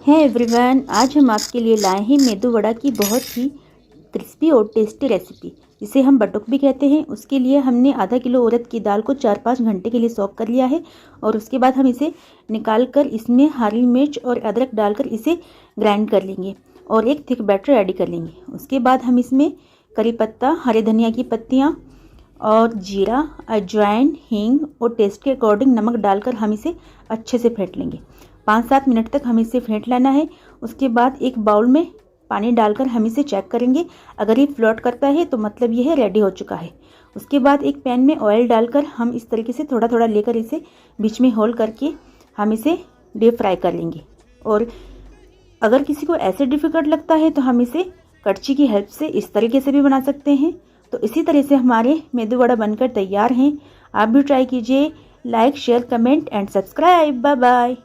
है एवरीवन, आज हम आपके लिए लाए हैं मेदू वड़ा की बहुत ही क्रिस्पी और टेस्टी रेसिपी, जिसे हम बटुक भी कहते हैं। उसके लिए हमने आधा किलो उड़द की दाल को 4-5 घंटे के लिए सॉक कर लिया है और उसके बाद हम इसे निकाल कर इसमें हरी मिर्च और अदरक डालकर इसे ग्राइंड कर लेंगे और एक थिक बैटर रेडी कर लेंगे। उसके बाद हम इसमें करी पत्ता, हरे धनिया की पत्तियाँ और जीरा, अजवाइन, हींग और टेस्ट के अकॉर्डिंग नमक डालकर हम इसे अच्छे से फेंट लेंगे। 5-7 मिनट तक हमें इसे फेंट लेना है। उसके बाद एक बाउल में पानी डालकर हम इसे चेक करेंगे। अगर ये फ्लोट करता है तो मतलब ये है रेडी हो चुका है। उसके बाद एक पैन में ऑयल डालकर हम इस तरीके से थोड़ा थोड़ा लेकर इसे बीच में होल करके हम इसे डीप फ्राई कर लेंगे। और अगर किसी को ऐसे डिफ़िकल्ट लगता है तो हम इसे कड़छी की हेल्प से इस तरीके से भी बना सकते हैं। तो इसी तरह से हमारे मेदू वड़ा बनकर तैयार हैं। आप भी ट्राई कीजिए। Like, share, comment and subscribe. Bye bye.